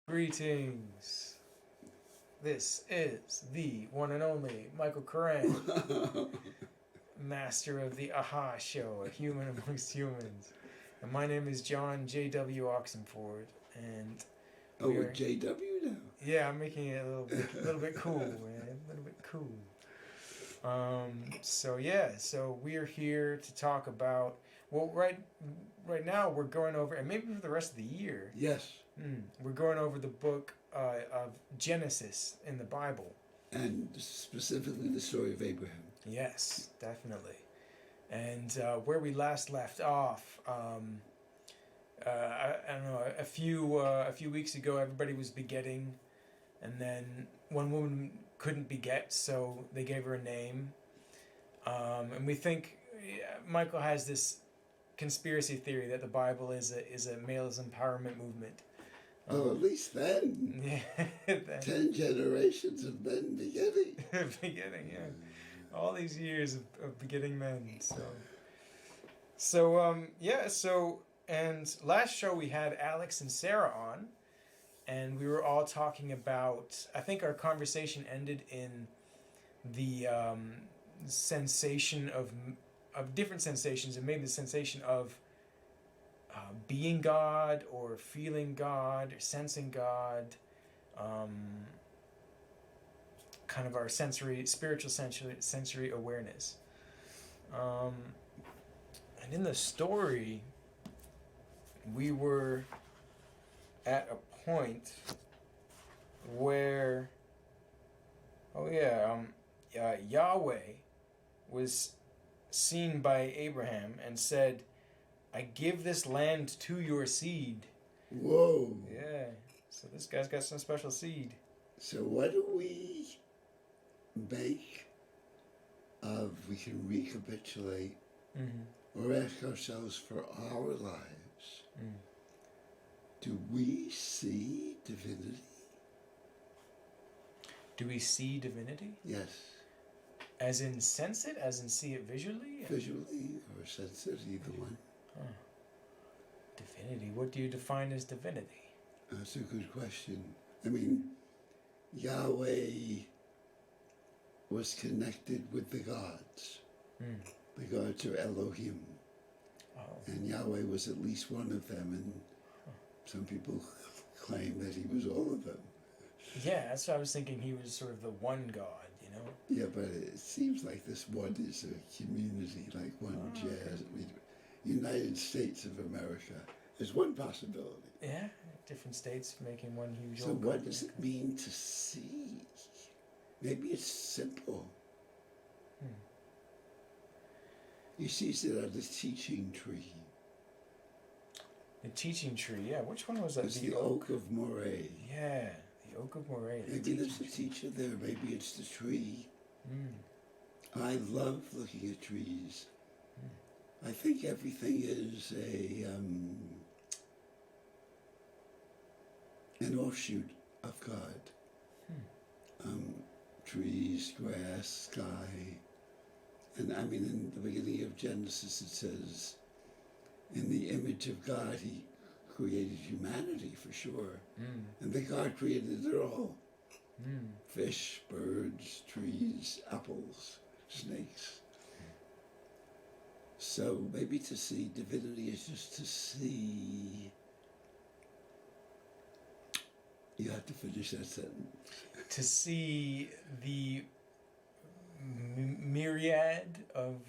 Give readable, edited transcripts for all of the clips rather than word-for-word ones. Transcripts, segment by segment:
Greetings. This is the one and only Michael Koran, master of the AHA show, A Human Amongst Humans. And my name is John J.W. Oxenford, and with JW now? Yeah, I'm making it a little bit cool, man. A little bit cool. So we're here to talk about, right now we're going over, and maybe for the rest of the year. Yes. We're going over the book of Genesis in the Bible. And specifically the story of Abraham. Yes, definitely. And where we last left off, I don't know, a few weeks ago, everybody was begetting, and then one woman couldn't beget, so they gave her a name. And we think Michael has this conspiracy theory that the Bible is a male's empowerment movement. At least then. Yeah. 10 generations of men begetting. Begetting, yeah. All these years of begetting men. So, and last show we had Alex and Sarah on, and we were all talking about, I think our conversation ended in the sensation of different sensations, and maybe the sensation of being God, or feeling God, or sensing God, kind of our spiritual sensory awareness. And in the story, we were at a point where, Yahweh was seen by Abraham and said, "I give this land to your seed." Whoa. Yeah. So this guy's got some special seed. So what do we make of, we can recapitulate, or ask ourselves for our lives, do we see divinity? Do we see divinity? Yes. As in sense it? As in see it visually? Visually or sense it, either one. Huh. Divinity. What do you define as divinity? That's a good question. I mean, Yahweh was connected with the gods. The gods are Elohim. Oh. And Yahweh was at least one of them, and some people claim that he was all of them. Yeah, that's what I was thinking. He was sort of the one God, you know? Yeah, but it seems like this one is a community, like one jazz. I mean, United States of America is one possibility. Yeah, different states making one huge. So what does it mean to see? Maybe it's simple. You see it on the teaching tree. The teaching tree, yeah. Which one was that? It's the oak of Moray. Yeah, the oak of Moray. Maybe there's a teacher there. Maybe it's the tree. I love looking at trees. I think everything is an offshoot of God. Trees, grass, sky. And I mean, in the beginning of Genesis it says, in the image of God he created humanity, for sure. And then God created it all. Fish, birds, trees, apples, snakes. So maybe to see divinity is just to see. You have to finish that sentence. To see the myriad of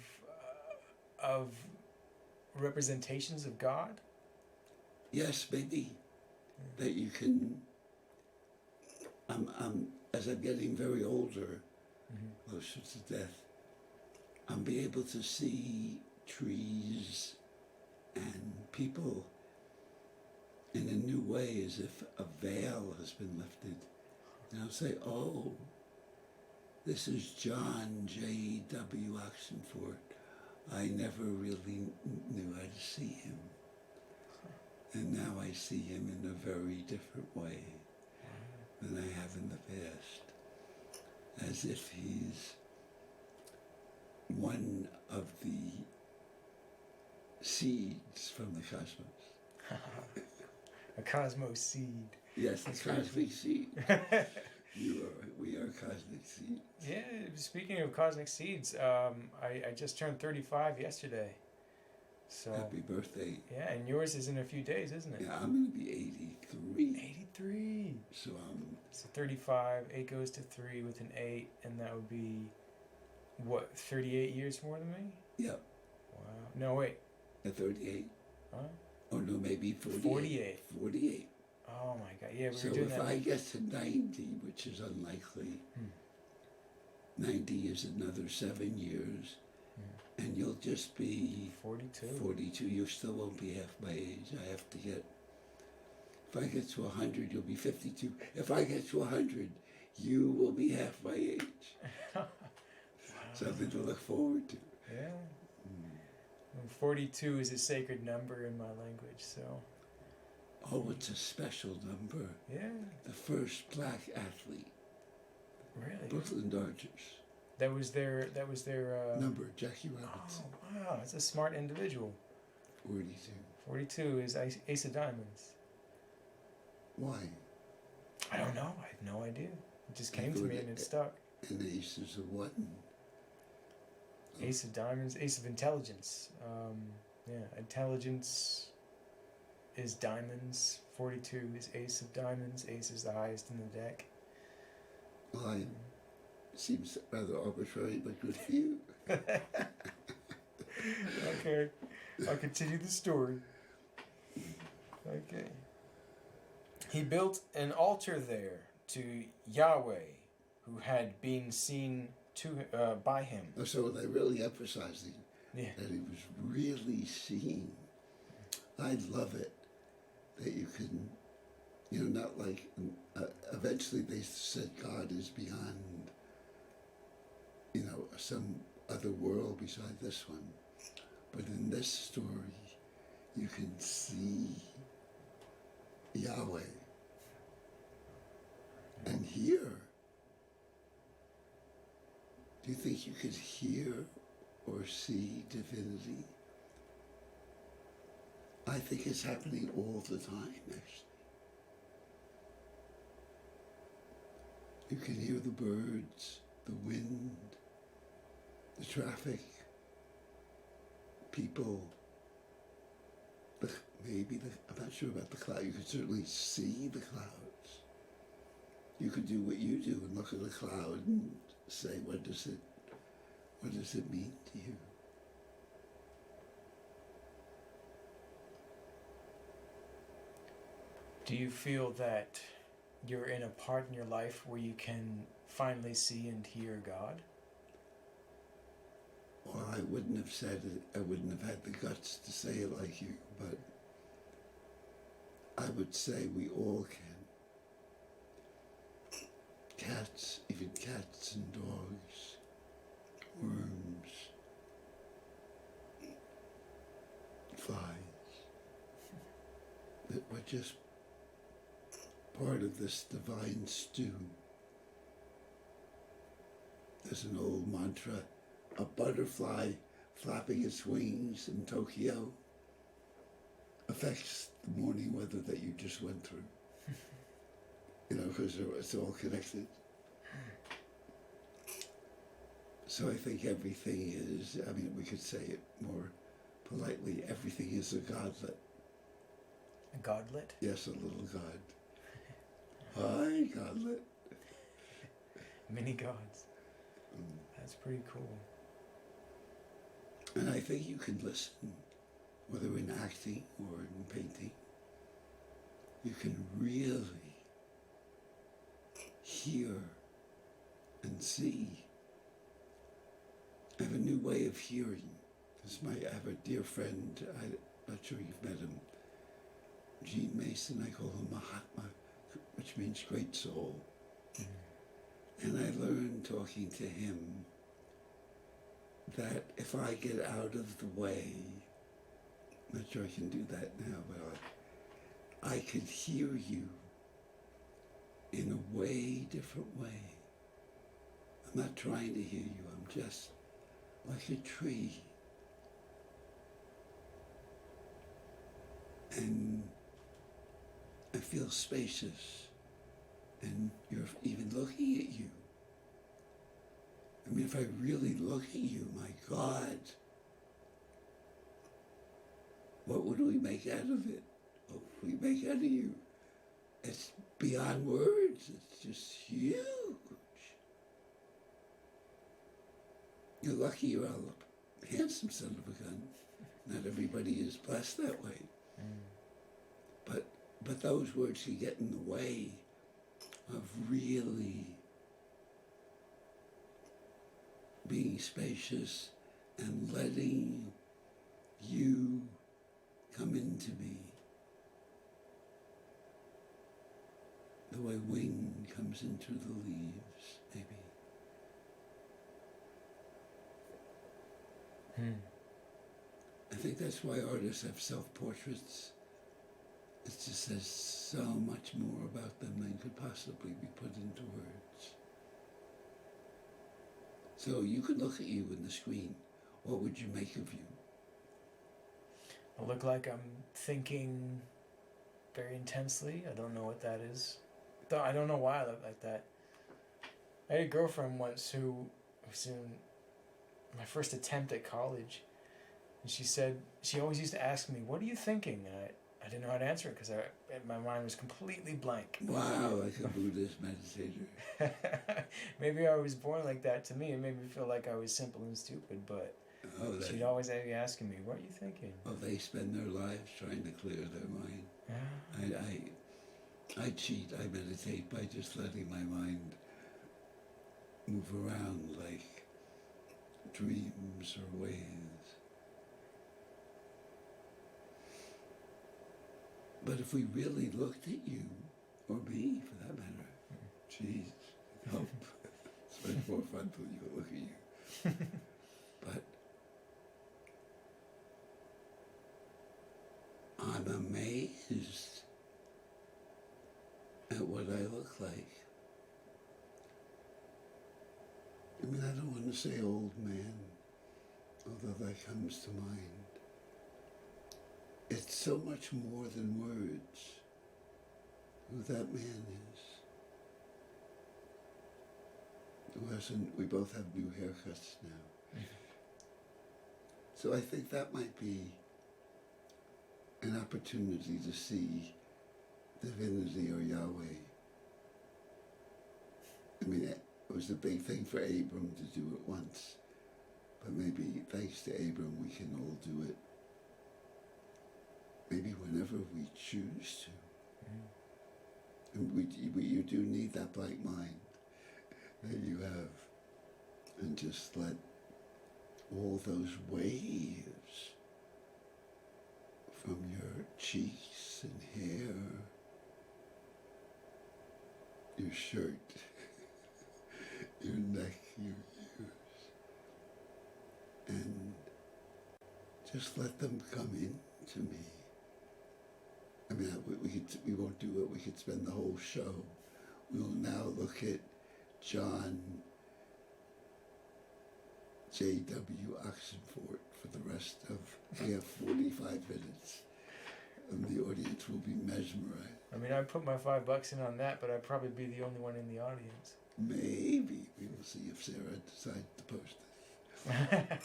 representations of God? Yes, maybe. That you can, as I'm getting very older, closer to death, I'm be able to see trees and people in a new way, as if a veil has been lifted. And I'll say, oh, this is John J.W. Oxenford. I never really knew how to see him. And now I see him in a very different way than I have in the past. As if he's one of the seeds from the cosmos. A cosmos seed. Yes, the That's cosmic seed. yeah, We are cosmic seeds. speaking of cosmic seeds, I just turned 35 yesterday. So Happy birthday. yeah, and yours is in a few days, isn't it? Yeah, I'm going to be 83. 83. So So 35, 8 goes to 3 with an 8, and that would be, what, 38 years more than me? yeah, Wow. No, wait. at 38. Huh? Or no, maybe 48. 48. 48. Oh my god, yeah, we So were doing if that. I get to 90, which is unlikely, 90 is another 7 years, and you'll just be 42. 42. You still won't be half my age. I have to get, if I get to 100, you'll be 52. If I get to 100, you will be half my age. Wow. Something to look forward to. Yeah. 42 is a sacred number in my language, so. Oh, it's a special number. Yeah. The first black athlete, Really? Brooklyn Dodgers. That was their Number, Jackie Robinson. Oh, wow, that's a smart individual. 42. 42 is Ace of Diamonds. Why? I don't know. I have no idea. It just I came to thought me and it stuck. And ace is a what? Ace of Diamonds, Ace of Intelligence. Intelligence is diamonds. 42 is Ace of Diamonds. Ace is the highest in the deck. Well, seems rather arbitrary, but good for you. Okay, I'll continue the story. Okay. He built an altar there to Yahweh, who had been seen by him. So they're really emphasizing Yeah. that he was really seen. I love it that you can, not like, eventually they said God is beyond, some other world beside this one. But in this story, you can see Yahweh and hear. Do you think you could hear or see divinity? I think it's happening all the time, actually. You can hear the birds, the wind, the traffic, people, I'm not sure about the cloud. You could certainly see the clouds. You could do what you do and look at the cloud and say, what does it mean to you? Do you feel that you're in a part in your life where you can finally see and hear God? Well, I wouldn't have said it, I wouldn't have had the guts to say it like you, but I would say we all can. Cats, even cats and dogs, worms, flies, that we're just part of this divine stew. There's an old mantra, a butterfly flapping its wings in Tokyo affects the morning weather that you just went through. Because it's all connected. So I think everything is, we could say it more politely, everything is a godlet. A godlet? Yes, a little god. Hi, godlet. Many gods. That's pretty cool. And I think you can listen, whether in acting or in painting, you can really hear and see. I have a new way of hearing. I have a dear friend, I'm not sure you've met him, Gene Mason. I call him Mahatma, which means great soul. And I learned talking to him that if I get out of the way, I'm not sure I can do that now, but I could hear you in a way different way. I'm not trying to hear you, I'm just like a tree. And I feel spacious, and you're even looking at you. I mean, if I really look at you, my God, what would we make out of it? What would we make out of you? It's beyond words. It's just huge. You're lucky you're a handsome son of a gun. Not everybody is blessed that way. But those words can get in the way of really being spacious and letting you come into me. The way wind comes into the leaves, maybe. I think that's why artists have self-portraits. It just says so much more about them than could possibly be put into words. So you could look at you in the screen. What would you make of you? I look like I'm thinking very intensely. I don't know what that is. I don't know why I look like that. I had a girlfriend once who was in my first attempt at college, and she said, she always used to ask me, "What are you thinking?" And I didn't know how to answer it because my mind was completely blank. Wow, like a Buddhist meditator. Maybe I was born like that. To me, it made me feel like I was simple and stupid, but she'd always be asking me, "What are you thinking?" Oh, they spend their lives trying to clear their mind. I cheat, I meditate by just letting my mind move around like dreams or waves. But if we really looked at you, or me for that matter, geez, help. It's much more fun when you look at you. But I'm amazed at what I look like. I mean, I don't want to say old man, although that comes to mind. It's so much more than words who that man is. Who hasn't, we both have new haircuts now. So I think that might be an opportunity to see divinity or Yahweh. I mean, it was a big thing for Abram to do it once, but maybe thanks to Abram we can all do it. Maybe whenever we choose to. And you do need that blank mind that you have, and just let all those waves from your cheeks and hair, your shirt, your neck, your ears, and just let them come into me. I mean, we won't do it. We could spend the whole show. We will now look at John J.W. Oxenford for the rest of, we have 45 minutes, and the audience will be mesmerized. I mean, I put my $5 in on that, but I'd probably be the only one in the audience. Maybe. We will see if Sarah decides to post it.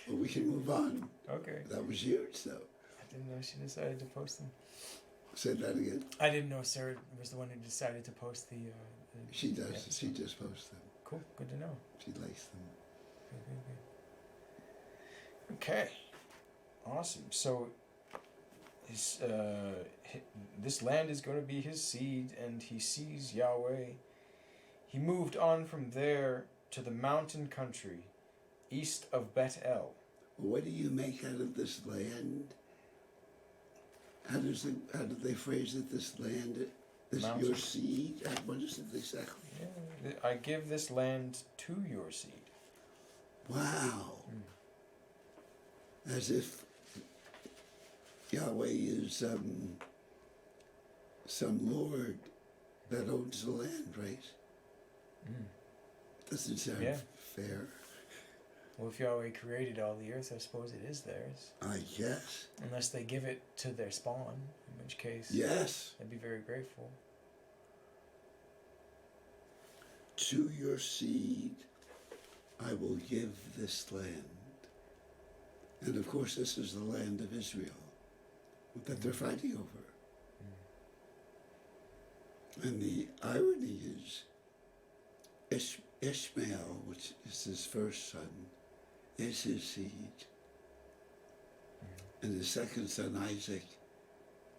Well, we can move on. Okay. That was huge, though. I didn't know she decided to post them. Say that again. I didn't know Sarah was the one who decided to post the She does. episode. She just posts them. Cool. Good to know. She likes them. Good. Okay. Awesome. So, this land is going to be his seed, and he sees Yahweh. He moved on from there to the mountain country, east of Bet-El. What do you make out of this land? How do they phrase it? This land, this Mountain. your seed. What is it exactly? Yeah, I give this land to your seed. Wow. As if Yahweh is some lord that owns the land, right? Doesn't sound fair. Well, if Yahweh created all the earth, I suppose it is theirs. I guess. Unless they give it to their spawn. which case Yes. I'd be very grateful. To your seed I will give this land. And of course, this is the land of Israel that they're fighting over. And the irony is, Ishmael, which is his first son, is his seed. And his second son, Isaac,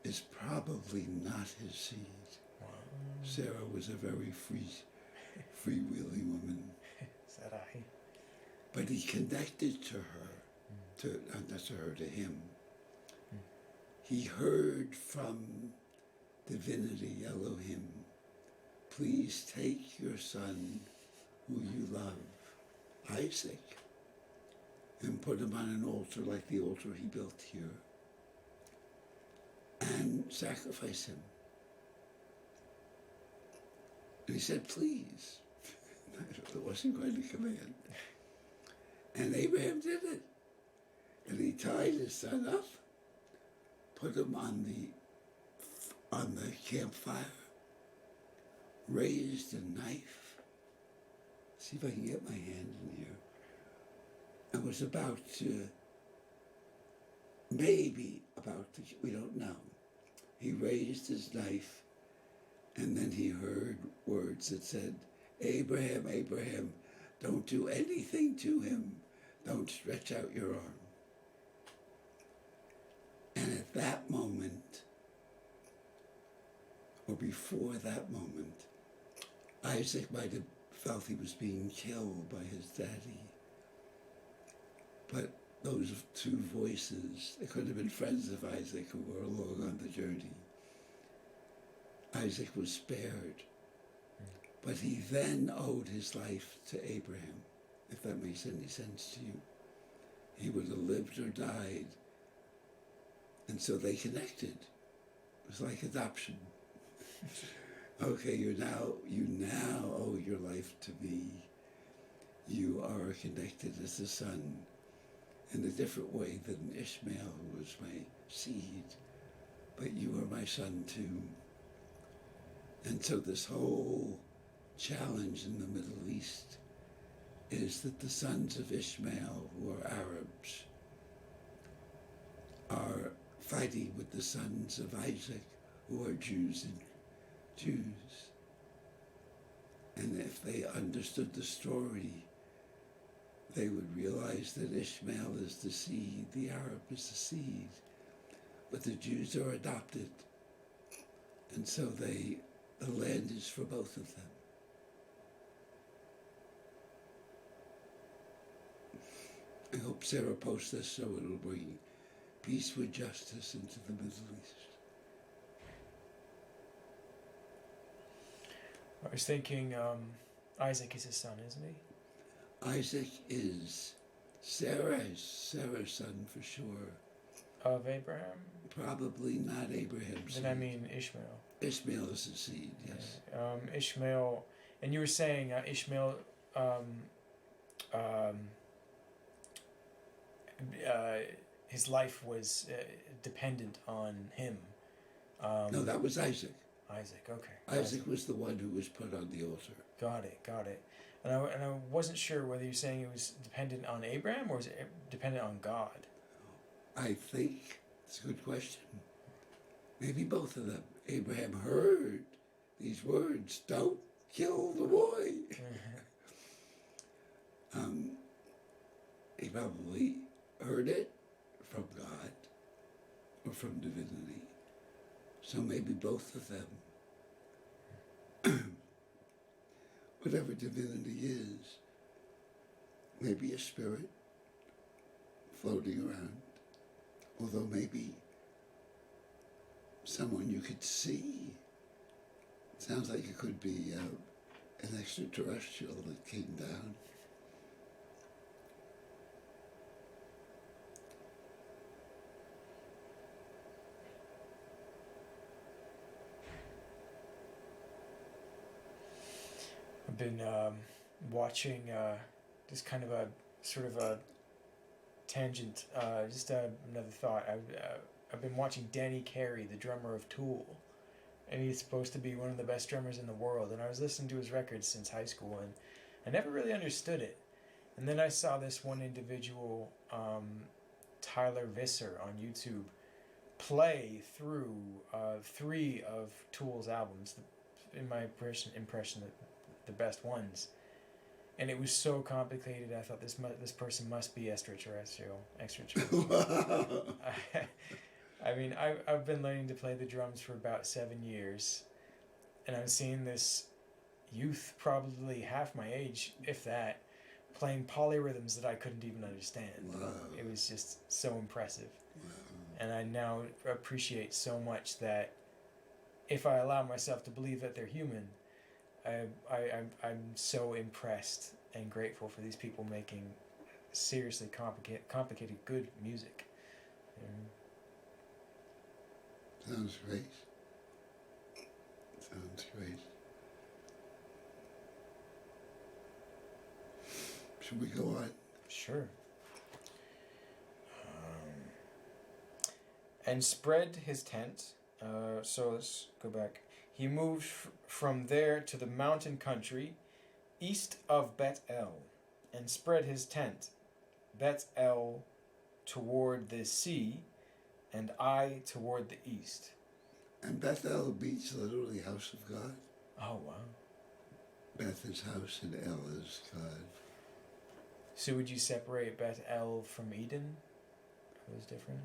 is probably not his seed. Wow. Sarah was a very freewheeling woman. Sarai. But he connected to her, not to her, to him. He heard from divinity, Elohim, please take your son, who you love, Isaac, and put him on an altar like the altar he built here, and sacrifice him. And he said, please. It wasn't quite a command. And Abraham did it. And he tied his son up, put him on the campfire, raised a knife. See if I can get my hand in here. And was about to, we don't know. He raised his knife, and then he heard words that said, Abraham, Abraham, don't do anything to him. Don't stretch out your arm. And at that moment, or before that moment, Isaac might have felt he was being killed by his daddy. But those two voices, they could have been friends of Isaac who were along on the journey. Isaac was spared. But he then owed his life to Abraham, if that makes any sense to you. He would have lived or died. And so they connected. It was like adoption. Okay, you now owe your life to me. You are connected as a son in a different way than Ishmael, who was my seed. But you are my son too. And so this whole challenge in the Middle East is that the sons of Ishmael, who are Arabs, are fighting with the sons of Isaac, who are Jews. And if they understood the story, they would realize that Ishmael is the seed, the Arab is the seed, but the Jews are adopted. And so the land is for both of them. I hope Sarah posts this so it'll bring peace with justice into the Middle East. I was thinking Isaac is his son, isn't he? Isaac is Sarah's son for sure. Of Abraham? Probably not Abraham's seed. Then I mean Ishmael. Ishmael is the seed, yes. Ishmael, and you were saying Ishmael his life was dependent on him. No, that was Isaac. Isaac, okay. Isaac was the one who was put on the altar. Got it. And I wasn't sure whether you're saying it was dependent on Abraham or was it dependent on God? I think it's a good question. Maybe both of them. Abraham heard these words, don't kill the boy. He probably heard it from God or from divinity. So maybe both of them. Whatever divinity is, maybe a spirit floating around, although maybe someone you could see. It sounds like it could be an extraterrestrial that came down. I've been watching just kind of a sort of a tangent, just another thought. I've been watching Danny Carey, the drummer of Tool, and he's supposed to be one of the best drummers in the world. And I was listening to his records since high school, and I never really understood it. And then I saw this one individual, Tyler Visser, on YouTube, play through 3 of Tool's albums, in my impression, the best ones. And it was so complicated. I thought this person must be extraterrestrial. I mean, I've been learning to play the drums for about 7 years, and I'm seeing this youth, probably half my age, if that, playing polyrhythms that I couldn't even understand. Wow. It was just so impressive. Wow. And I now appreciate so much that if I allow myself to believe that they're human, I'm so impressed and grateful for these people making seriously complicated good music. Sounds great. Sounds great. Should we go on? Sure. And spread his tent. So let's go back. He moved from there to the mountain country east of Bet-El, and spread his tent, Bet-El toward the sea, and Ai toward the east. And Bethel means literally house of God. Oh, wow. Beth is house and El is God. So would you separate Bet-El from Eden? Are those different?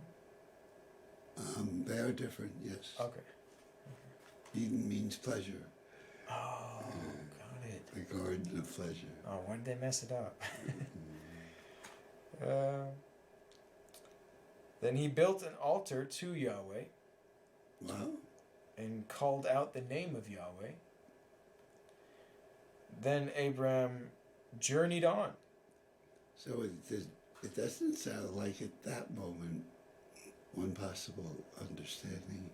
They are different, yes. Okay. Eden means pleasure. Oh, got it. The garden of pleasure. Oh, why did they mess it up? Then he built an altar to Yahweh. Wow. And called out the name of Yahweh. Then Abram journeyed on. So it doesn't sound like at that moment, one possible understanding.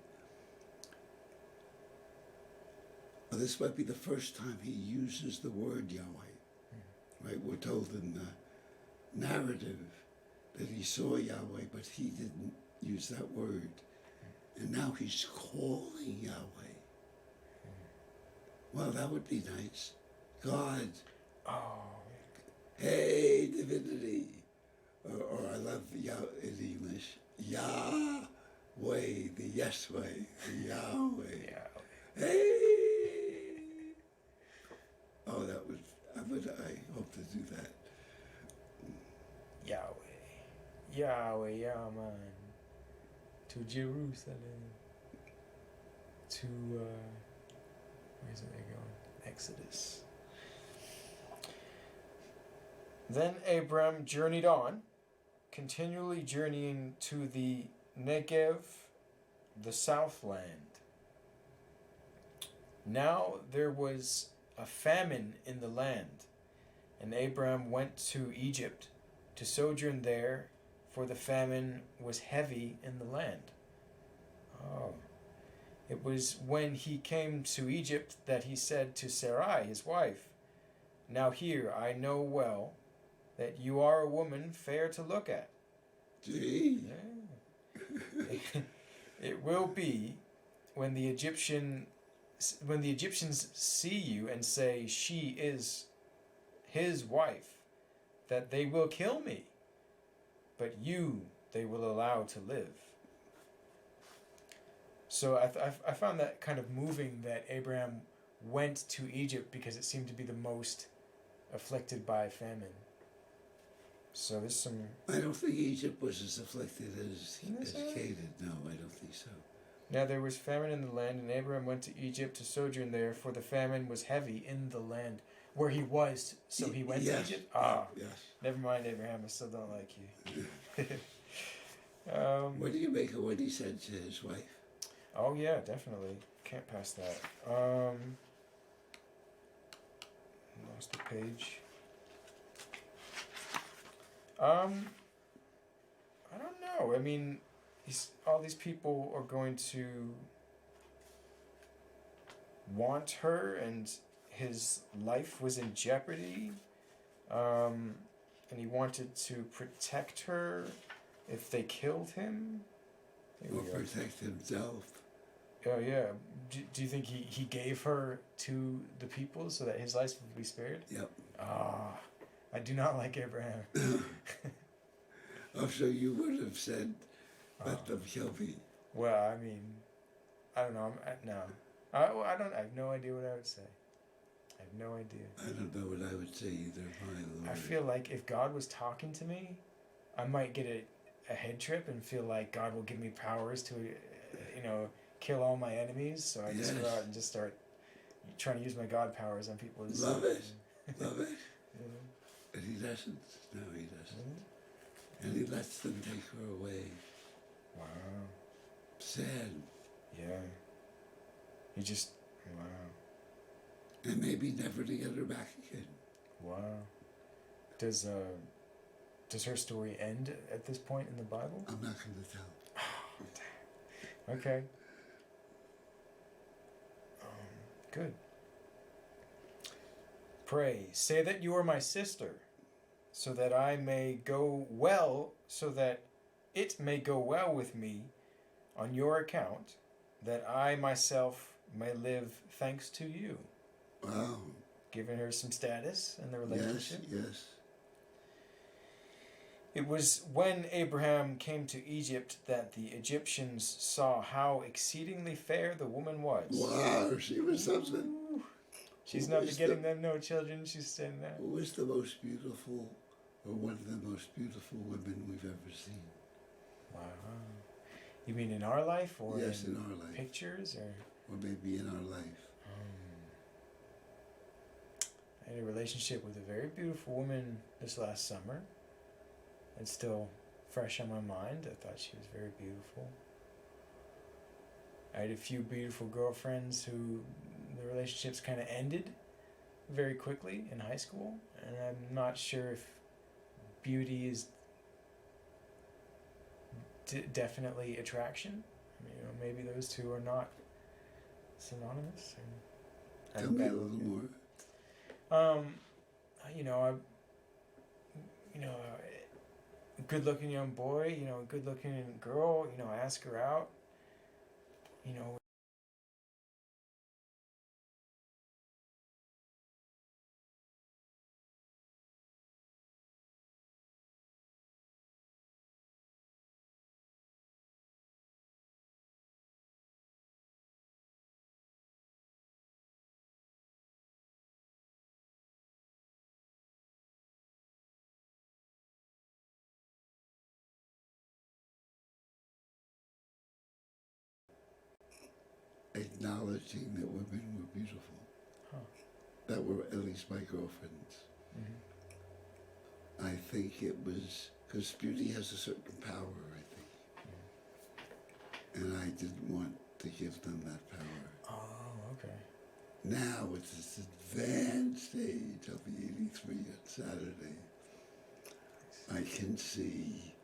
Well, this might be the first time he uses the word Yahweh. Right? We're told in the narrative that he saw Yahweh, but he didn't use that word. And now he's calling Yahweh. Well, that would be nice. God. Oh. Hey, divinity. Or I love in English, Yahweh, the yes way, the Yahweh. Yeah. Hey. Oh, I hope to do that. Yahweh. Yahweh, Yaman. To Jerusalem. To, where's it going? Exodus. Then Abram journeyed on, continually journeying to the Negev, the southland. Now there was a famine in the land, and Abram went to Egypt to sojourn there, for the famine was heavy in the land. Oh. It was when he came to Egypt that he said to Sarai, his wife, "Now here I know well that you are a woman fair to look at." Gee. Yeah. It will be when the Egyptians see you and say, "She is his wife," that they will kill me, but you they will allow to live. So I found that kind of moving, that Abraham went to Egypt because it seemed to be the most afflicted by famine. So there's some... I don't think Egypt was as afflicted as Canaan. No, I don't think so. Now there was famine in the land, and Abraham went to Egypt to sojourn there, for the famine was heavy in the land where he was. So he went to Egypt? Ah, yes. Never mind, Abraham, I still don't like you. What do you make of what he said to his wife? Oh yeah, definitely. Can't pass that. Lost the page. I don't know. I mean, all these people are going to want her, and his life was in jeopardy. And he wanted to protect her if they killed him. There or we go. protect himself. Oh yeah. Do you think he gave her to the people so that his life would be spared? Yep. Ah, I do not like Abraham. Oh, so you would have said, Ah. let them kill me. Well, I mean, I don't know. No, I don't. I have no idea what I would say. I have no idea. I don't know what I would say either, my Lord. I feel like if God was talking to me, I might get a head trip and feel like God will give me powers to, kill all my enemies. So I just go Yes. out and just start trying to use my God powers on people. Love it. Love it. Yeah. And he doesn't. No, he doesn't. Mhm. And he lets them take her away. Wow. Sad. Yeah. He just. Wow. And maybe never to get her back again. Wow. Does her story end at this point in the Bible? I'm not going to tell. Okay. Good. Pray, say that you are my sister, so that I may go well, so that it may go well with me on your account, that I myself may live thanks to you. Wow. Giving her some status in the relationship. Yes. It was when Abraham came to Egypt that the Egyptians saw how exceedingly fair the woman was. Wow, she was something. Ooh. She's Who not is getting them no children. She's saying that. Who is the most beautiful, or one of the most beautiful women we've ever seen? Wow. You mean in our life, or Yes, in our life. pictures, or? Or maybe in our life. I had a relationship with a very beautiful woman this last summer. It's still fresh on my mind. I thought she was very beautiful. I had a few beautiful girlfriends who the relationships kind of ended very quickly in high school, and I'm not sure if beauty is definitely attraction. Maybe those two are not synonymous. Tell me a little more. A good-looking young boy, a good-looking girl, ask her out, Acknowledging that women were beautiful. Huh. That were at least my girlfriends. Mm-hmm. I think it was because beauty has a certain power, I think. And I didn't want to give them that power. Oh, okay. Now, at this advanced age, I'll be 83 on Saturday, I can see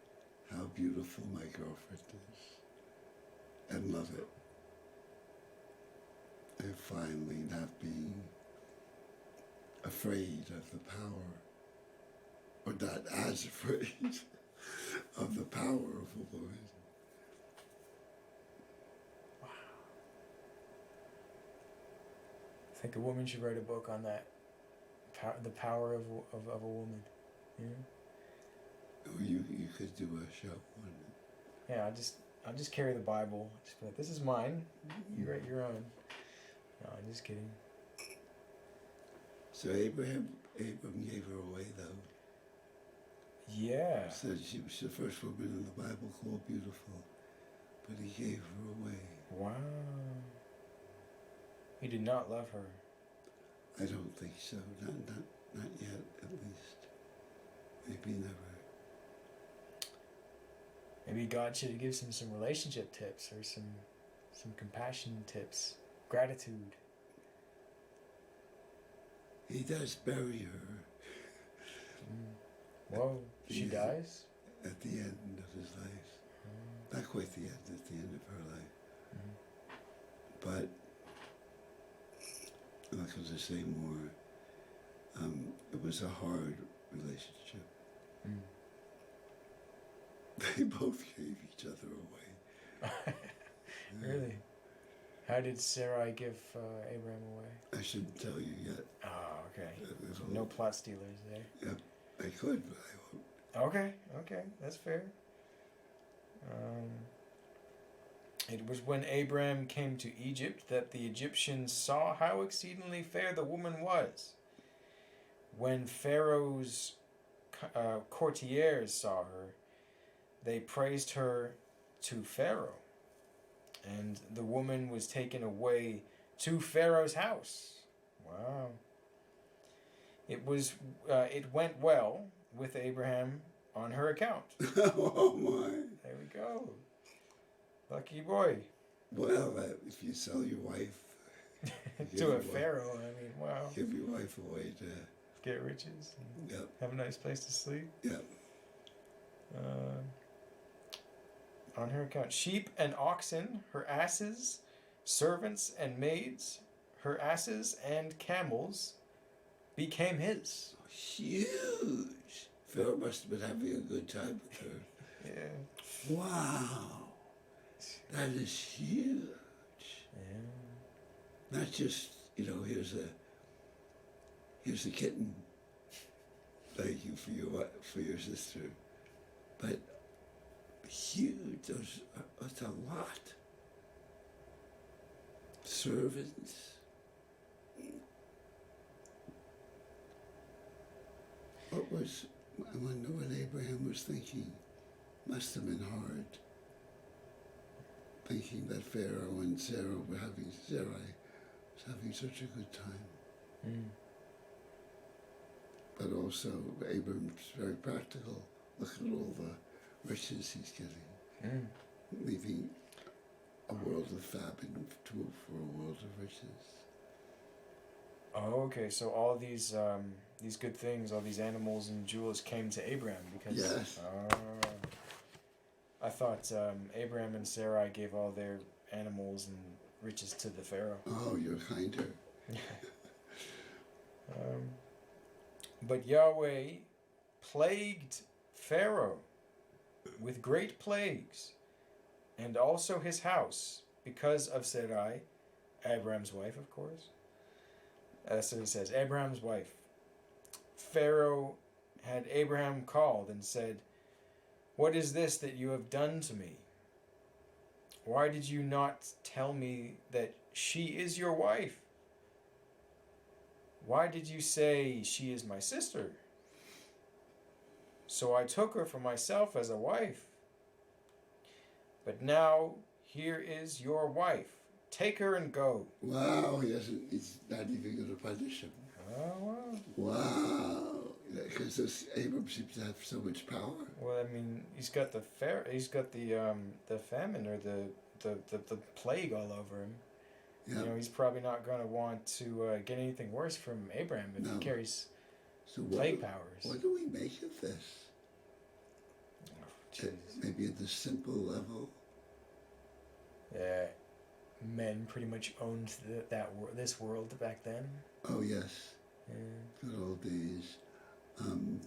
how beautiful my girlfriend is and love it. And finally not being afraid of the power, or not as afraid of the power of a woman. Wow. I think a woman should write a book on that. The power of a woman. Yeah. Or you could do a show on it. Yeah, I'll just carry the Bible. Just be like, this is mine. You write your own. No, I'm just kidding. So Abram gave her away, though. Yeah. Said she was the first woman in the Bible called beautiful, but he gave her away. Wow. He did not love her. I don't think so. Not yet, at least. Maybe never. Maybe God should have given him some relationship tips or some compassion tips. Gratitude. He does bury her. Whoa, she dies? At the end of his life. Not quite the end, at the end of her life. But, I'm not going to say more. It was a hard relationship. They both gave each other away. Really? How did Sarai give Abraham away? I shouldn't tell you yet. Oh, okay. There's So a no whole- plot stealers there. Yep, I could, but I won't. Okay, that's fair. It was when Abraham came to Egypt that the Egyptians saw how exceedingly fair the woman was. When Pharaoh's courtiers saw her, they praised her to Pharaoh, and the woman was taken away to Pharaoh's house. Wow. It went well with Abraham on her account. Oh my. There we go. Lucky boy. Well, if you sell your wife To a pharaoh, I mean, wow. give your wife away to, Get riches. And yep, have a nice place to sleep. yep. On her account. Sheep and oxen, her asses, servants and maids, her asses and camels became his. Huge. Pharaoh must have been having a good time with her. Yeah. Wow. That is huge. Yeah. Not just, here's a kitten. Thank you for your sister. But huge. That's a lot. Servants. I wonder what Abraham was thinking. Must have been hard. Thinking that Pharaoh and Sarai was having such a good time. Mm. But also, Abram's very practical. Look at all the riches he's getting, leaving a world of famine for a world of riches. Oh, okay. So all these good things, all these animals and jewels came to Abraham because. Yes. I thought Abraham and Sarai gave all their animals and riches to the Pharaoh. Oh, you're kinder. But Yahweh plagued Pharaoh with great plagues, and also his house, because of Sarai, Abraham's wife, of course. So he says, Abraham's wife. Pharaoh had Abraham called and said, "What is this that you have done to me? Why did you not tell me that she is your wife? Why did you say she is my sister? So I took her for myself as a wife. But now here is your wife. Take her and go." Wow, he's not even going to punish him. Oh, wow. Wow. Because Abram seems to have so much power. Well, I mean, he's got the famine or the plague all over him. Yeah. You know, he's probably not going to want to get anything worse from Abraham if he carries plague powers. What do we make of this? Oh, Maybe at the simple level. Yeah, men pretty much owned this world back then. Oh yes, Yeah. good old days. And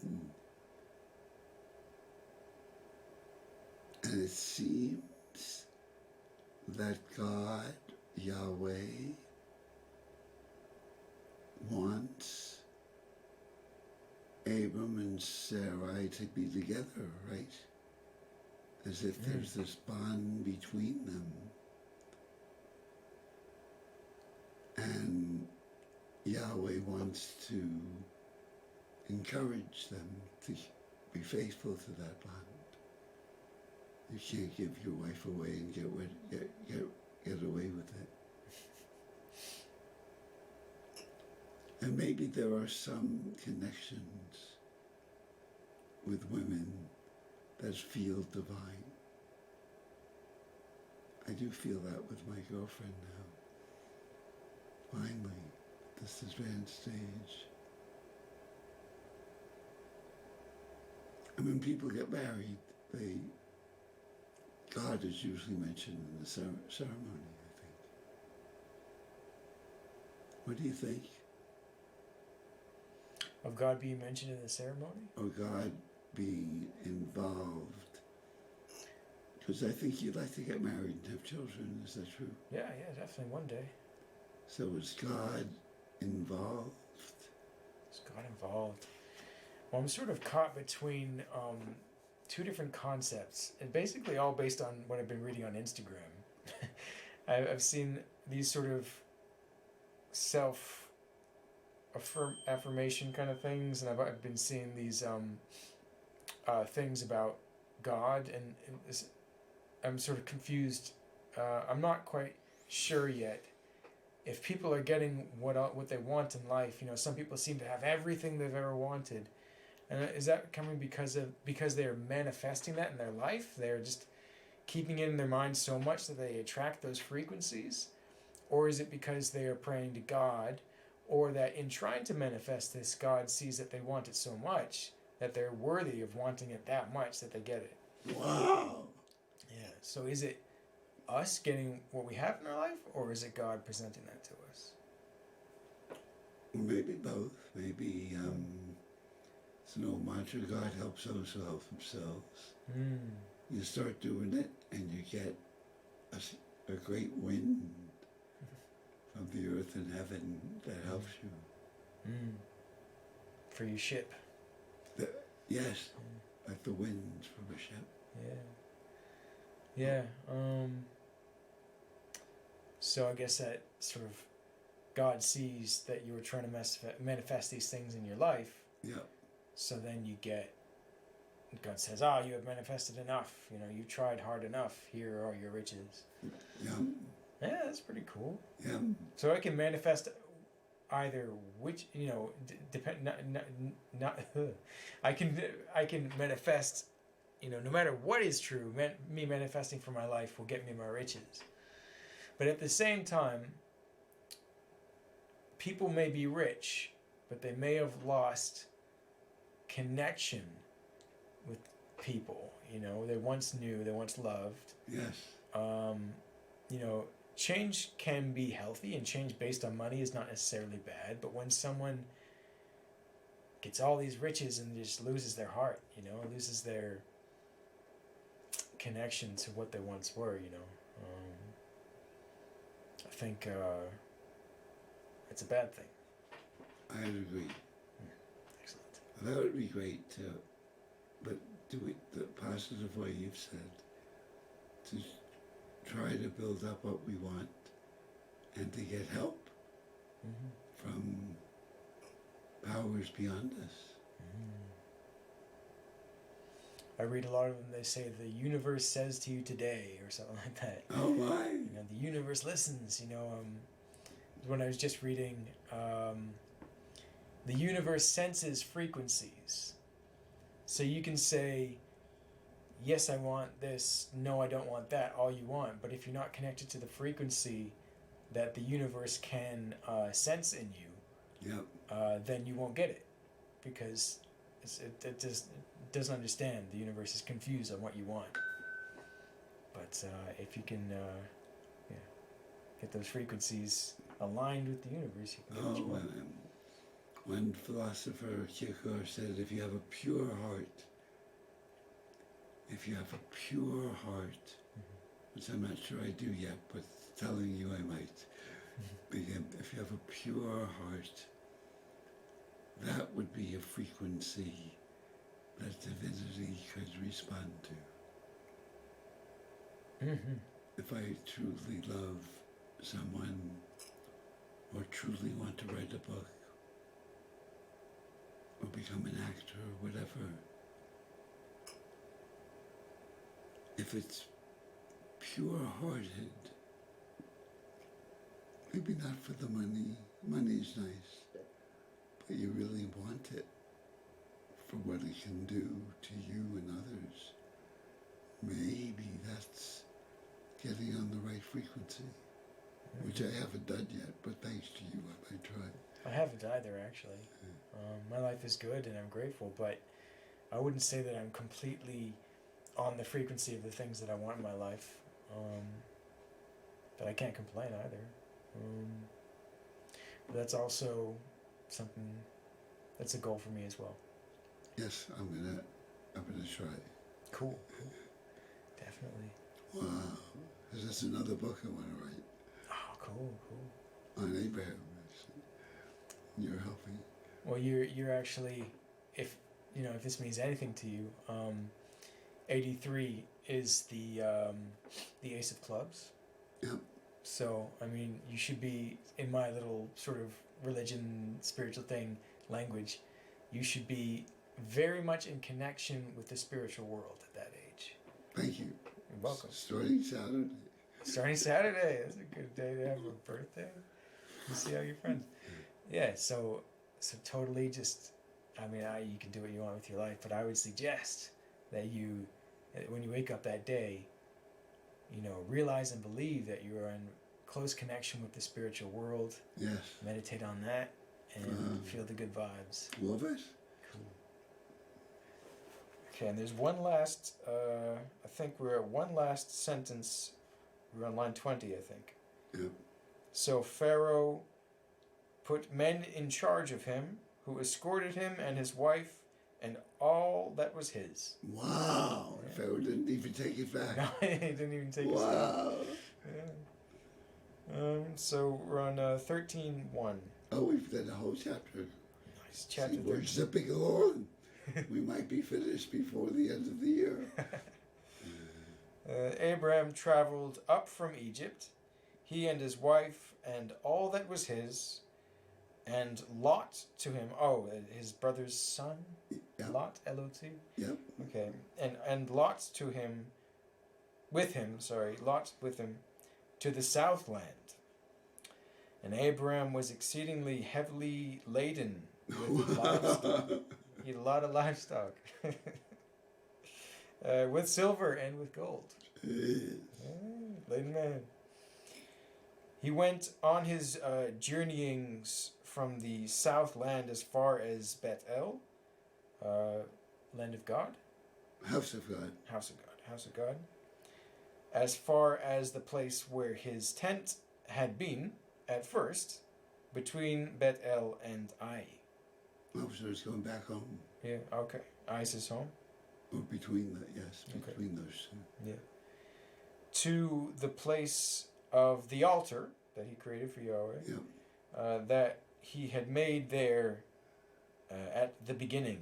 it seems that God, Yahweh, wants Abram and Sarai to be together, right? As if there's this bond between them. And Yahweh wants to encourage them to be faithful to that bond. You can't give your wife away and get away with it. And maybe there are some connections with women that feel divine. I do feel that with my girlfriend now. Finally, this advanced stage. And when people get married, God is usually mentioned in the ceremony, I think. What do you think? Of God being mentioned in the ceremony? Or God being involved Because I think you'd like to get married and have children. Is that true? Yeah, definitely one day. So is God involved? Is God involved? Well, I'm sort of caught between two different concepts, and basically all based on what I've been reading on Instagram. I've seen these sort of affirmation kind of things, and I've been seeing these things about God, and I'm sort of confused. I'm not quite sure yet if people are getting what they want in life. You know, some people seem to have everything they've ever wanted, and is that coming because they're manifesting that in their life? They're just keeping it in their mind so much that they attract those frequencies, or is it because they are praying to God, or that in trying to manifest this, God sees that they want it so much that they're worthy of wanting it that much that they get it? Wow. Yeah. So is it us getting what we have in our life, or is it God presenting that to us? Maybe both. Maybe it's an old mantra, God helps those who help themselves. You start doing it and you get a great wind from the earth and heaven that helps you. For your ship. Yes, like the winds from a ship. Yeah. So I guess that sort of God sees that you were trying to manifest these things in your life. Yeah. So then God says, you have manifested enough. You know, you tried hard enough. Here are your riches. Yeah. Yeah, that's pretty cool. Yeah. So I can manifest either which, you know, depend not I can manifest, you know, no matter what is true, me manifesting for my life will get me my riches. But at the same time, people may be rich, but they may have lost connection with people. You know, they once knew, they once loved. Yes. You know, change can be healthy, and change based on money is not necessarily bad, but when someone gets all these riches and just loses their heart, you know, loses their connection to what they once were, you know, I think it's a bad thing. I agree. Excellent. That would be great too, but do it the positive way you've said, to try to build up what we want and to get help from powers beyond us. I read a lot of them, they say the universe says to you today or something like that. Oh my! You know, the universe listens, you know. When I was just reading, the universe senses frequencies. So you can say, yes, I want this, no, I don't want that, all you want. But if you're not connected to the frequency that the universe can sense in you, then you won't get it. Because it just doesn't understand. The universe is confused on what you want. But if you can get those frequencies aligned with the universe, you can get what you want. One philosopher, Kierkegaard, said, if you have a pure heart, which I'm not sure I do yet, but telling you I might, if you have a pure heart, that would be a frequency that divinity could respond to. If I truly love someone or truly want to write a book or become an actor or whatever, if it's pure-hearted, maybe not for the money, money's nice, but you really want it for what it can do to you and others, maybe that's getting on the right frequency, which I haven't done yet, but thanks to you, I might try. I haven't either, actually. My life is good and I'm grateful, but I wouldn't say that I'm completely on the frequency of the things that I want in my life. But I can't complain either. But that's also something that's a goal for me as well. Yes, I'm gonna try. Cool. Definitely. definitely. Wow. 'Cause that's another book I want to write Oh, cool. on Abraham. Actually. You're helping. Well, you're actually, if if this means anything to you, 83 is the Ace of Clubs. Yep. So I mean, you should be in my little sort of religion, spiritual thing language. You should be very much in connection with the spiritual world at that age. Thank you. You're welcome. Starting Saturday. Starting Saturday. That's a good day to have a birthday. You see how your friends. Yeah. So totally just. I mean, you can do what you want with your life, but I would suggest that when you wake up that day, realize and believe that you are in close connection with the spiritual world. Yes. Meditate on that and feel the good vibes. Love it. Cool. Okay, and there's one last, I think we're at one last sentence. We're on line 20, I think. Yep. So Pharaoh put men in charge of him, who escorted him and his wife and all that was his. Wow. Yeah. Pharaoh didn't even take it back. No, he didn't even take his Wow. Yeah. So we're on 13:1. Oh, we've done a whole chapter. Nice chapter. See, we're zipping along. We might be finished before the end of the year. Abraham traveled up from Egypt, he and his wife and all that was his, and Lot to him. Oh, his brother's son? Yep. Lot, L-O-T? Yep. Okay. And Lot to him, Lot with him, to the southland. And Abraham was exceedingly heavily laden with livestock. He had a lot of livestock. With silver and with gold. Laden man. He went on his journeyings from the south land as far as Bethel, land of God. House of God. House of God. As far as the place where his tent had been at first, between Bethel and Ai. Oh, so it's going back home. Yeah, okay. Ai's his home. Or between those two. Yeah. To the place of the altar that he created for Yahweh. Yeah. That he had made there at the beginning.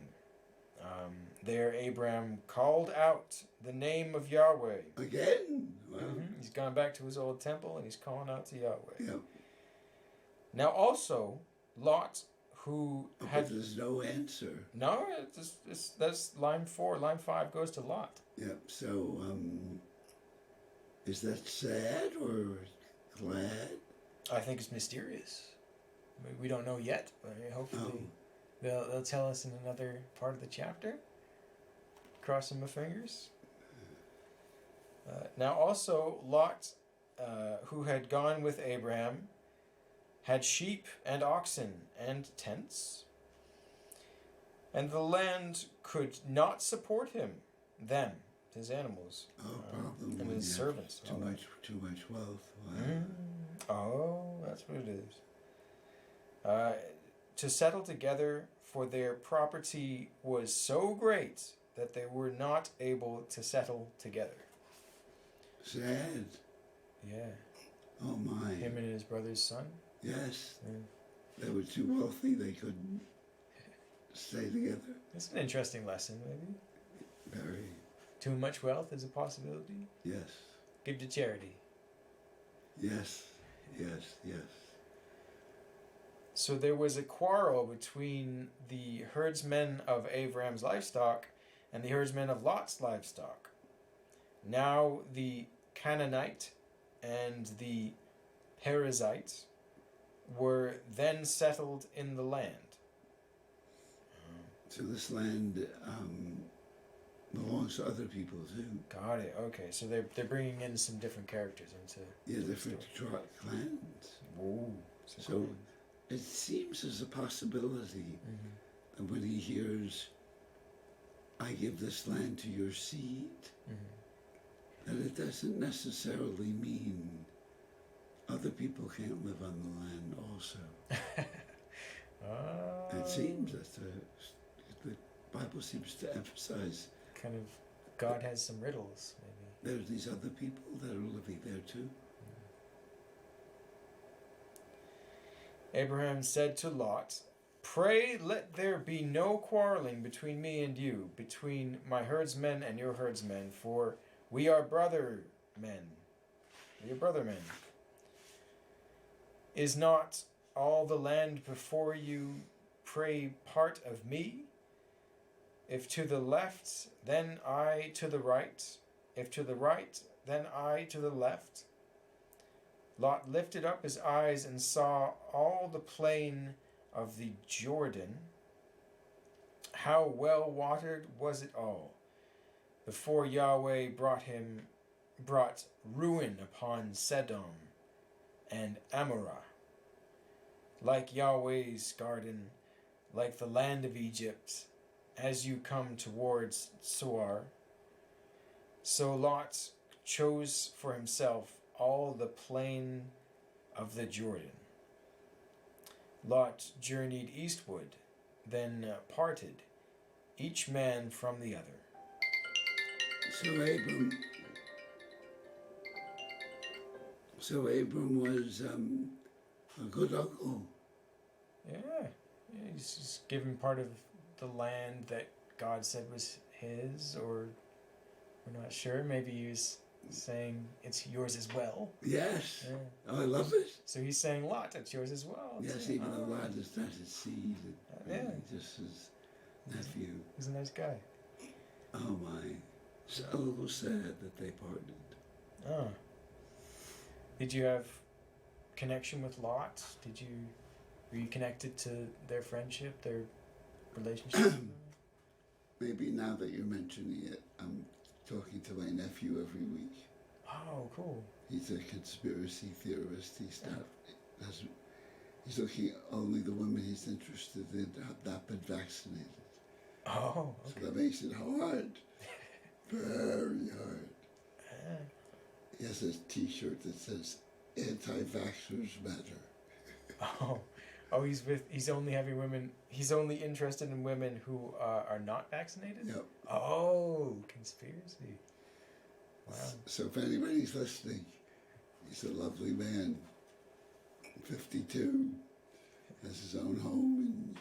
There Abraham called out the name of Yahweh. Again? Wow. He's gone back to his old temple and he's calling out to Yahweh. Yeah. Now also, Lot, who had... But there's no answer. No, that's line 4. Line 5 goes to Lot. Yep. So, is that sad or glad? I think it's mysterious. We don't know yet, but hopefully they'll tell us in another part of the chapter. Crossing my fingers. Now also, Lot, who had gone with Abraham, had sheep and oxen and tents. And the land could not support them, his animals, problem and when his you servants. have too much wealth. Wow. Oh, that's what it is. To settle together, for their property was so great that they were not able to settle together. Sad. Yeah. Oh my. Him and his brother's son. Yes. Yeah. They were too wealthy. They couldn't stay together. It's an interesting lesson, maybe. Very. Too much wealth is a possibility. Yes. Give to charity. Yes. Yes. Yes. So there was a quarrel between the herdsmen of Abraham's livestock and the herdsmen of Lot's livestock. Now the Canaanite and the Perizzite were then settled in the land. So this land belongs to other people too. Got it. Okay, so they're bringing in some different characters into different clans. Ooh, So it seems as a possibility that when he hears, "I give this land to your seed," that it doesn't necessarily mean other people can't live on the land also. It seems that the Bible seems to emphasize kind of God has some riddles, maybe. there's these other people that are living there too. Abraham said to Lot, "Pray let there be no quarreling between me and you, between my herdsmen and your herdsmen, for we are brother men. We are brother men. Is not all the land before you, pray, part of me? If to the left, then I to the right. If to the right, then I to the left." Lot lifted up his eyes and saw all the plain of the Jordan. How well watered was it all, before Yahweh brought ruin upon Sodom and Amorah. Like Yahweh's garden, like the land of Egypt, as you come towards Zoar. So Lot chose for himself all the plain of the Jordan. Lot journeyed eastward, then parted, each man from the other. So Abram was a good uncle. Yeah, he's just given part of the land that God said was his, or we're not sure. Maybe he was saying it's yours as well. Yes. Yeah. Oh, I love it. So he's saying, Lot, it's yours as well. Yes, even though Lot is not his seed, yeah. just his nephew. He's a nice guy. Oh my. It's a little sad that they parted. Oh. Did you have connection with Lot? Were you connected to their friendship, their relationship? Maybe now that you're mentioning it, I'm talking to my nephew every week. Oh, cool. He's a conspiracy theorist. He's looking at only the women he's interested in have not been vaccinated. Oh, okay. So that makes it hard. Very hard. He has a T-shirt that says "Anti-vaxxers matter." He's only interested in women who are not vaccinated? Yep. Oh, conspiracy. Wow. So if anybody's listening, he's a lovely man, 52, has his own home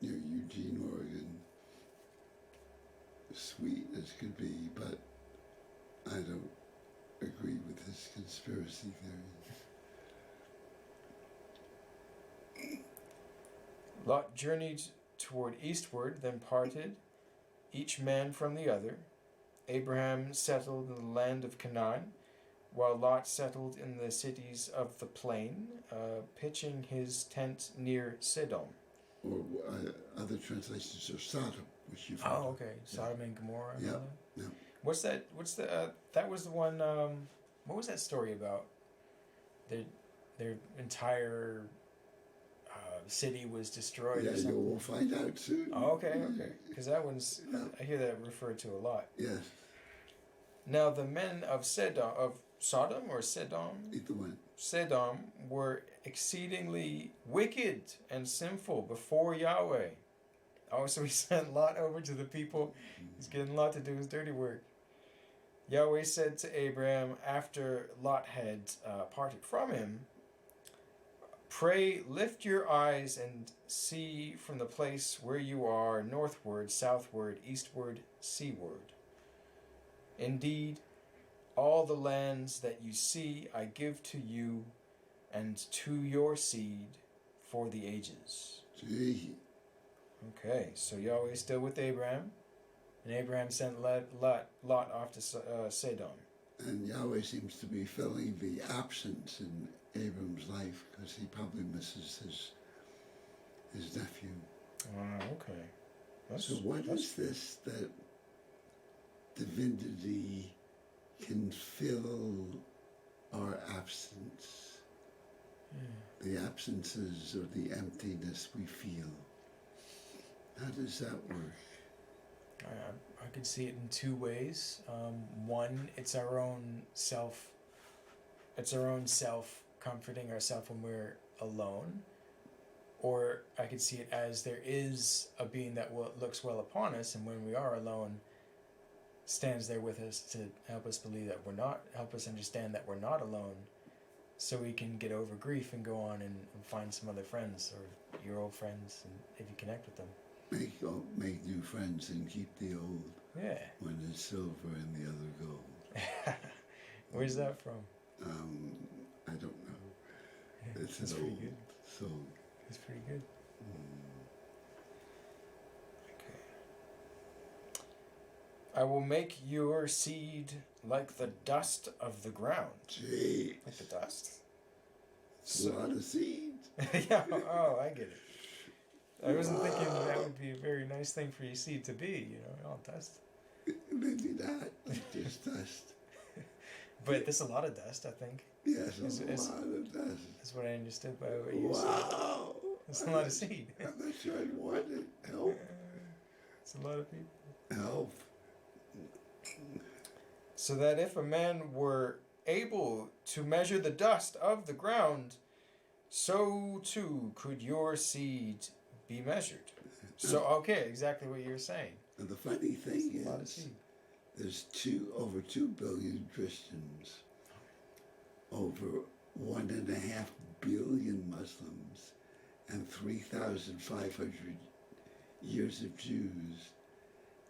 near Eugene, Oregon. Sweet as could be, but I don't agree with his conspiracy theories. Lot journeyed toward eastward, then parted, each man from the other. Abraham settled in the land of Canaan, while Lot settled in the cities of the plain, pitching his tent near Sodom. Or other translations are Sodom, which you've heard. Oh, okay. Sodom and Gomorrah. Yeah. Yeah. What's that? That was the one. What was that story about? Their entire city was destroyed. Yeah, or something? we'll find out soon. Oh, okay. Because that one's, I hear that referred to a lot. Yes. Now the men of Sodom or Sodom? Either one. Sodom were exceedingly wicked and sinful before Yahweh. Oh, so he sent Lot over to the people. He's getting Lot to do his dirty work. Yahweh said to Abraham after Lot had parted from him, "Pray, lift your eyes and see from the place where you are northward, southward, eastward, seaward. Indeed, all the lands that you see I give to you and to your seed for the ages." Gee. Okay, so Yahweh's still with Abraham, and Abraham sent Lot off to Sodom. And Yahweh seems to be filling the absence in Abram's life because he probably misses his nephew. Okay. So what is this that divinity can fill our absence? The absences or the emptiness we feel. How does that work? I could see it in two ways. One, it's our own self. It's our own self comforting ourselves when we're alone. Or I could see it as there is a being that looks well upon us, and when we are alone, stands there with us to help us believe that we're not, help us understand that we're not alone, so we can get over grief and go on and find some other friends or your old friends, and if you connect with them. Make new friends and keep the old. Yeah. When there's silver and the other gold. Where's that from? I don't know. It's That's an pretty old good. song. It's pretty good. I will make your seed like the dust of the ground. Gee. Like the dust? It's a lot of seeds. Yeah, oh, I get it. I wasn't thinking that would be a very nice thing for your seed to be, all dust. Maybe not. Just dust. But there's a lot of dust, I think. Yes, a lot of dust. That's what I understood by what you said. Wow. It's a lot of seed. I'm not sure I'd want it. Help. It's a lot of people. Help. So that if a man were able to measure the dust of the ground, so too could your seed be measured. So, okay, exactly what you're saying. And the funny thing It's a lot of is, seed. there's over 2 billion Christians, over 1.5 billion Muslims, and 3,500 years of Jews,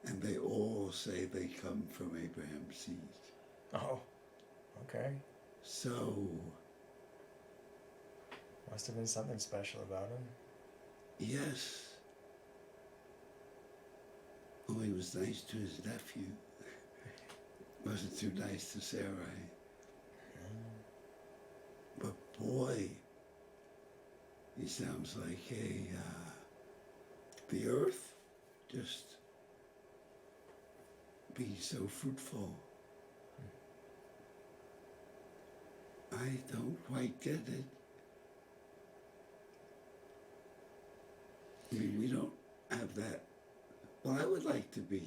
and they all say they come from Abraham's seed. Oh, okay. So, Must have been something special about him. yes. Oh, he was nice to his nephew. Wasn't too nice to Sarai. But boy, he sounds like the earth just be so fruitful. I don't quite get it. I mean, we don't have that. Well, I would like to be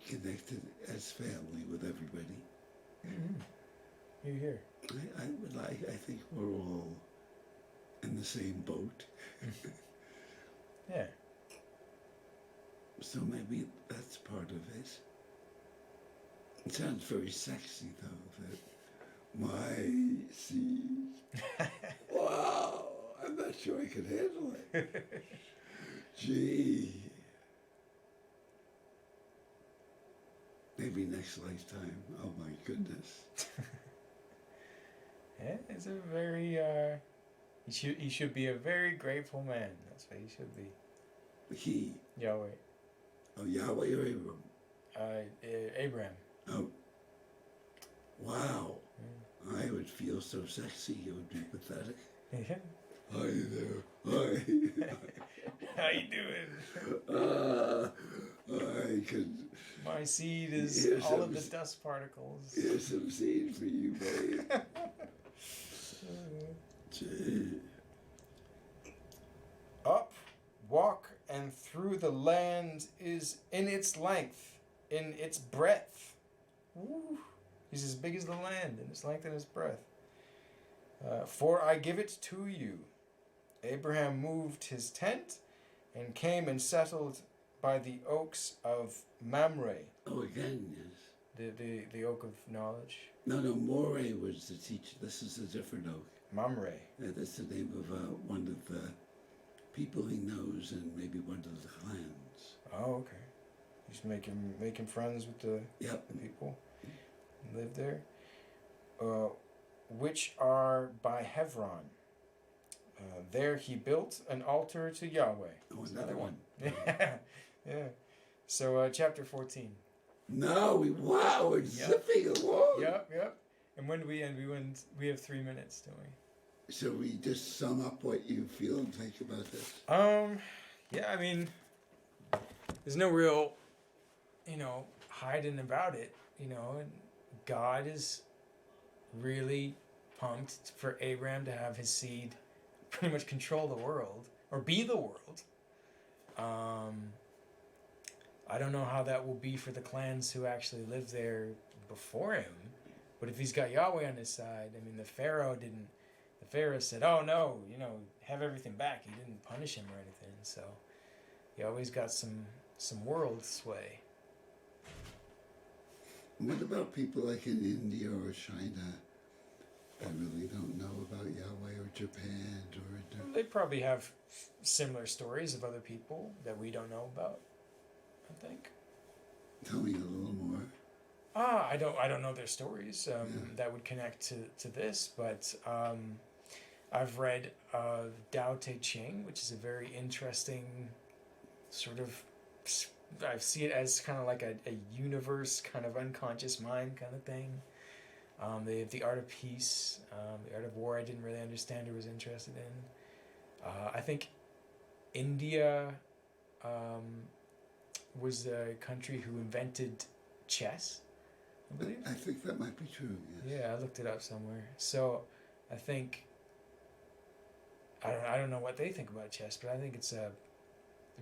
connected as family with everybody. Mm-hmm. You're here. I would like, I think we're all in the same boat. Yeah. So maybe that's part of it. It sounds very sexy though, that my seed. Wow, I'm not sure I could handle it. Gee. Maybe next lifetime. Oh my goodness. Yeah, it's a very, he should be a very grateful man. That's what he should be. He. Yahweh. Oh, Yahweh or Abram? Abraham. Oh. Wow. I would feel so sexy, it would be pathetic. Yeah. Hi there. Hi. How you doing? I could. My seed is all of the dust particles. Here's some seed for you, babe. Gee. Up, walk, and through the land is in its length, in its breadth. Woo. He's as big as the land in its length and its breadth. For I give it to you. Abraham moved his tent and came and settled by the oaks of Mamre. Oh, again, yes. The oak of knowledge. No, Moray was the teacher. This is a different oak. Mamre. Yeah, that's the name of one of the people he knows and maybe one of the clans. Oh, okay. He's making friends with the people who live there. Which are by Hebron. There he built an altar to Yahweh. Oh, another one. Yeah, yeah. So chapter 14. No, we're zipping along. Yep. And when do we end? We have 3 minutes, don't we? So we just sum up what you feel and think about this? Yeah, I mean, there's no real, hiding about it, and God is really pumped for Abraham to have his seed pretty much control the world, or be the world. I don't know how that will be for the clans who actually lived there before him, but if he's got Yahweh on his side, I mean, the Pharaoh said, oh no, have everything back. He didn't punish him or anything, so Yahweh's got some world sway. What about people like in India or China that really don't know about Yahweh, or Japan, or They probably have similar stories of other people that we don't know about, I think. tell me a little more. I don't know their stories that would connect to this, but I've read Tao Te Ching, which is a very interesting sort of. I see it as kind of like a universe, kind of unconscious mind kind of thing. They have the art of peace, the art of war. I didn't really understand or was interested in. I think India was the country who invented chess, I believe. I think that might be true, yes. Yeah, I looked it up somewhere. So I think I don't know what they think about chess, but I think it's a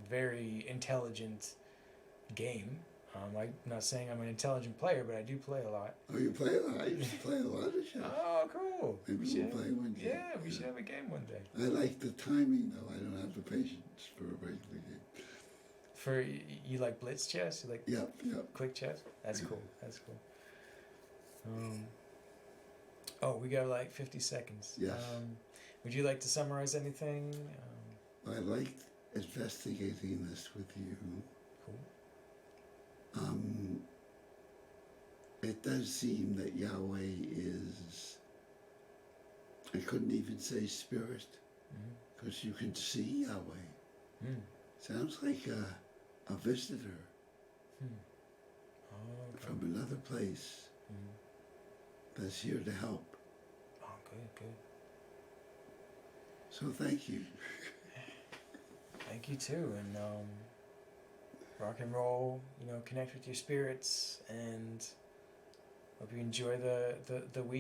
very intelligent game. I'm not saying I'm an intelligent player, but I do play a lot. Oh, you play a lot? I used to play a lot of chess. Oh, cool. Maybe we'll play one game. Yeah, we should have a game one day. I like the timing, though. I don't have the patience for a regular game. For you like blitz chess? You like Yep. quick chess? That's cool. That's cool. Oh, we got like 50 seconds. Yes. Would you like to summarize anything? I liked investigating this with you. Cool. It does seem that Yahweh is, I couldn't even say spirit, because you can see Yahweh. Sounds like a visitor from another place that's here to help. Oh, good. So thank you. Thank you too, and rock and roll. Connect with your spirits, and hope you enjoy the week.